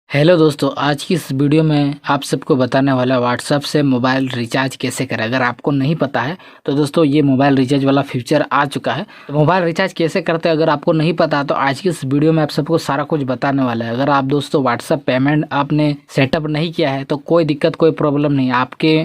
Hello दोस्तों, आज की इस वीडियो में आप सबको बताने वाला व्हाट्सएप से मोबाइल रिचार्ज कैसे करें। अगर आपको नहीं पता है तो दोस्तों ये मोबाइल रिचार्ज वाला फीचर आ चुका है। तो मोबाइल रिचार्ज कैसे करते हैं अगर आपको नहीं पता तो आज की इस वीडियो में आप सबको सारा कुछ बताने वाला है। अगर आप दोस्तों व्हाट्सएप पेमेंट आपने सेटअप नहीं किया है तो कोई दिक्कत कोई प्रॉब्लम नहीं। आपके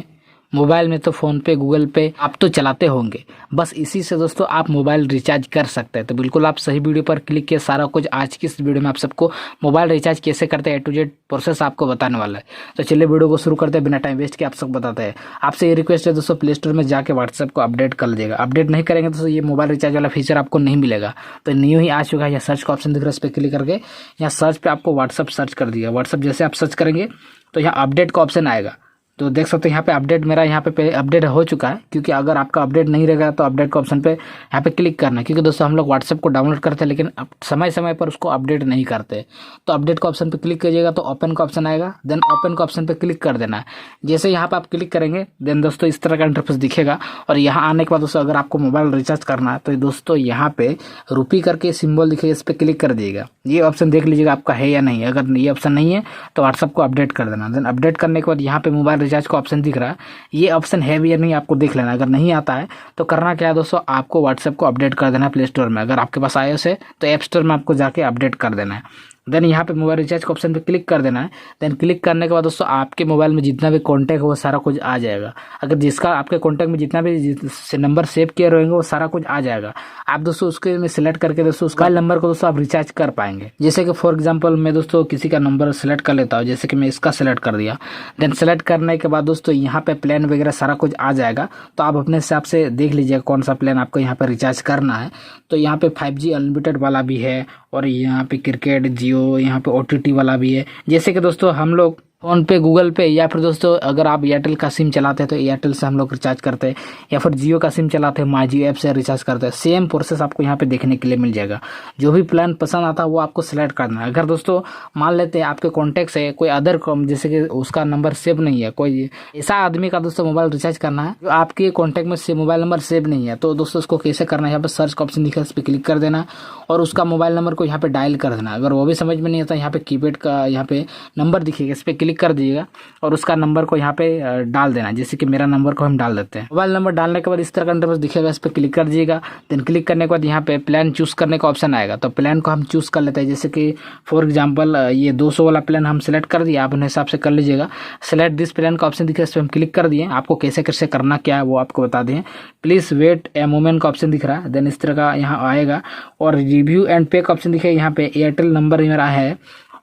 मोबाइल में तो फ़ोन पे गूगल पे आप तो चलाते होंगे, बस इसी से दोस्तों आप मोबाइल रिचार्ज कर सकते हैं। तो बिल्कुल आप सही वीडियो पर क्लिक किए, सारा कुछ आज की इस वीडियो में आप सबको मोबाइल रिचार्ज कैसे करते हैं A to Z प्रोसेस आपको बताने वाला है। तो चलिए वीडियो को शुरू करते हैं, बिना टाइम वेस्ट के आप सबको बताते हैं। आपसे ये रिक्वेस्ट है दोस्तों, प्ले स्टोर में जाकर व्हाट्सएप को अपडेट कर लीजिएगा। अपडेट नहीं करेंगे दोस्तों ये मोबाइल रिचार्ज वाला फीचर आपको नहीं मिलेगा। तो न्यू ही आ चुका है, यहाँ सर्च का ऑप्शन दिख रहा है, इस पर क्लिक करके यहाँ सर्च पे आपको व्हाट्सएप सर्च कर दिया। व्हाट्सएप जैसे आप सर्च करेंगे तो यहाँ अपडेट का ऑप्शन आएगा। तो देख सकते हैं यहाँ पे अपडेट मेरा यहाँ पे अपडेट हो चुका है, क्योंकि अगर आपका अपडेट नहीं रहेगा तो अपडेट के ऑप्शन पे यहाँ पे क्लिक करना है। क्योंकि दोस्तों हम लोग व्हाट्सएप को डाउनलोड करते हैं लेकिन समय समय पर उसको अपडेट नहीं करते। तो अपडेट का ऑप्शन पे क्लिक कीजिएगा तो ओपन का ऑप्शन आएगा, देन ओपन का ऑप्शन पे क्लिक कर देना है। जैसे यहाँ पे आप क्लिक करेंगे देन दोस्तों इस तरह का इंटरफेस दिखेगा। और यहाँ आने के बाद दोस्तों अगर आपको मोबाइल रिचार्ज करना है तो दोस्तों यहाँ पे रुपी करके सिंबल दिखेगा, इस पर क्लिक कर दीजिएगा। ये ऑप्शन देख लीजिएगा आपका है या नहीं। अगर ये ऑप्शन नहीं है तो व्हाट्सएप को अपडेट कर देना। देन अपडेट करने के बाद यहाँ पे मोबाइल रिचार्ज का ऑप्शन दिख रहा है, ये ऑप्शन है भी या नहीं आपको देख लेना। अगर नहीं आता है तो करना क्या है दोस्तों, आपको व्हाट्सएप को अपडेट कर देना है प्ले स्टोर में। अगर आपके पास iOS है तो ऐप स्टोर में आपको जाके अपडेट कर देना है। देन यहाँ पे मोबाइल रिचार्ज के ऑप्शन पे क्लिक कर देना है। देन क्लिक करने के बाद दोस्तों आपके मोबाइल में जितना भी कॉन्टैक्ट है वो सारा कुछ आ जाएगा। अगर जिसका आपके कॉन्टैक्ट में जितना भी नंबर सेव किए रहेंगे वो सारा कुछ आ जाएगा। आप दोस्तों उसके में सिलेक्ट करके दोस्तों उसका नंबर को दोस्तों आप रिचार्ज कर पाएंगे। जैसे कि फॉर एग्जाम्पल मैं दोस्तों किसी का नंबर सेलेक्ट कर लेता हूँ, जैसे कि मैं इसका सेलेक्ट कर दिया। देन सेलेक्ट करने के बाद दोस्तों यहाँ पे प्लान वगैरह सारा कुछ आ जाएगा। तो आप अपने हिसाब से देख लीजिएगा कौन सा प्लान आपको यहाँ पे रिचार्ज करना है। तो यहाँ पे 5G अनलिमिटेड वाला भी है और यहाँ पे क्रिकेट, जियो, यहाँ पे OTT वाला भी है। जैसे कि दोस्तों हम लोग फ़ोन पे, गूगल पे या फिर दोस्तों अगर आप एयरटेल का सिम चलाते हैं तो एयरटेल से हम लोग रिचार्ज करते हैं, या फिर जियो का सिम चलाते हैं माई जियो ऐप से रिचार्ज करते हैं। सेम प्रोसेस आपको यहाँ पे देखने के लिए मिल जाएगा। जो भी प्लान पसंद आता है वो आपको सिलेक्ट करना है। अगर दोस्तों मान लेते हैं आपके कॉन्टैक्ट से कोई अदर जैसे कि उसका नंबर सेव नहीं है, कोई ऐसा आदमी का दोस्तों मोबाइल रिचार्ज करना है जो आपके कॉन्टैक्ट में से मोबाइल नंबर सेव नहीं है, तो दोस्तों उसको कैसे करना है, यहाँ पे सर्च का ऑप्शन दिखा है, इस पर क्लिक कर देना और उसका मोबाइल नंबर को यहाँ पे डायल कर देना। अगर वो भी समझ में नहीं आता यहाँ पे कीपैड का यहाँ पे नंबर दिखेगा, इस पर क्लिक कर दीजिएगा और उसका नंबर को यहाँ पे डाल देना। जैसे कि मेरा नंबर को हम डाल देते हैं। मोबाइल नंबर डालने के बाद इस तरह का इंटरफेस दिखेगा, इस पर क्लिक कर दीजिएगा। देन क्लिक करने के बाद यहाँ पे प्लान चूज करने का ऑप्शन आएगा। तो प्लान को हम चूज कर लेते हैं। जैसे कि फॉर एग्जांपल ये 200 वाला प्लान हम सेलेक्ट कर दिया, आप अपने हिसाब से कर लीजिएगा। सेलेक्ट दिस प्लान का ऑप्शन दिखा है, इस पर हम क्लिक कर दिए। आपको कैसे कैसे करना क्या है वो आपको बता दें। प्लीज वेट ए मोमेंट का ऑप्शन दिख रहा है, देन इस तरह का यहाँ आएगा। और रिव्यू एंड पे का ऑप्शन दिखा है, यहाँ पे एयरटेल नंबर मेरा है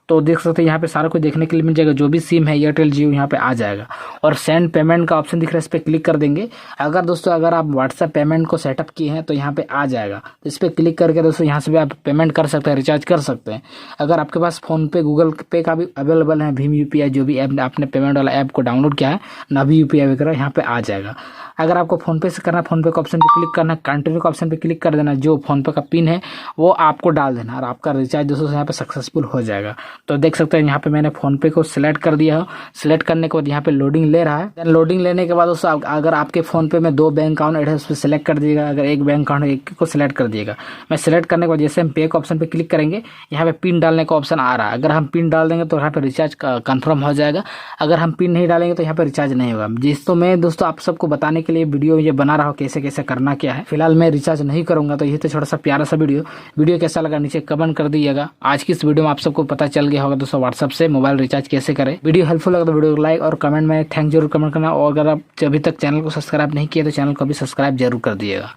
तो देख सकते हैं यहाँ पे सारा कुछ देखने के लिए मिल जाएगा। जो भी सिम है एयरटेल, जियो यहाँ पे आ जाएगा। और सेंड पेमेंट का ऑप्शन दिख रहा है, इस पर क्लिक कर देंगे। अगर दोस्तों अगर आप व्हाट्सएप पेमेंट को सेटअप किए हैं तो यहाँ पे आ जाएगा। तो इस पर क्लिक करके दोस्तों यहाँ से भी आप पेमेंट कर सकते हैं, रिचार्ज कर सकते हैं। अगर आपके पास फ़ोन पे, गूगल पे का भी अवेलेबल है, भीम UPI जो भी ऐप आपने पेमेंट वाला ऐप को डाउनलोड किया है, नभी UPI वगैरह यहाँ पे आ जाएगा। अगर आपको फ़ोन पे से करना है, फ़ोन पे का ऑप्शन पे क्लिक करना है, कंटिन्यू का ऑप्शन पे क्लिक कर देना। जो फ़ोन पे का पिन है वो आपको डाल देना और आपका रिचार्ज दोस्तों यहाँ पे सक्सेसफुल हो जाएगा। तो देख सकते हैं यहाँ पे मैंने फ़ोन पे को सिलेक्ट कर दिया है। सिलेक्ट करने के बाद यहाँ पे लोडिंग ले रहा है। देन लोडिंग लेने के बाद दोस्तों अगर आपके फ़ोन पे में 2 बैंक अकाउंट है उस पर सिलेक्ट कर दिएगा। अगर एक बैंक अकाउंट है, एक को सिलेक्ट कर दिएगा। मैं सिलेक्ट करने के बाद जैसे हम पे के ऑप्शन पे क्लिक करेंगे यहाँ पे पिन डालने का ऑप्शन आ रहा है। अगर हम पिन डाल देंगे तो यहाँ पे रिचार्ज कन्फर्म हो जाएगा। अगर हम पिन नहीं डालेंगे तो यहाँ पे रिचार्ज नहीं होगा। जिस तो मैं दोस्तों आप सबको बताने के लिए वीडियो ये बना रहा हूँ कैसे कैसे करना क्या है। फिलहाल मैं रिचार्ज नहीं करूंगा। तो ये तो छोटा सा प्यारा सा वीडियो कैसा लगा नीचे कमेंट कर दीजिएगा। आज की इस वीडियो में आप सबको पता चल गया होगा दोस्तों व्हाट्सएप से मोबाइल रिचार्ज कैसे करें। वीडियो हेल्पफुल लगा तो वीडियो को लाइक और कमेंट में थैंक जरूर कमेंट करना। और अगर आप अभी तक चैनल को सब्सक्राइब नहीं किया तो चैनल को भी सब्सक्राइब जरूर कर दिएगा।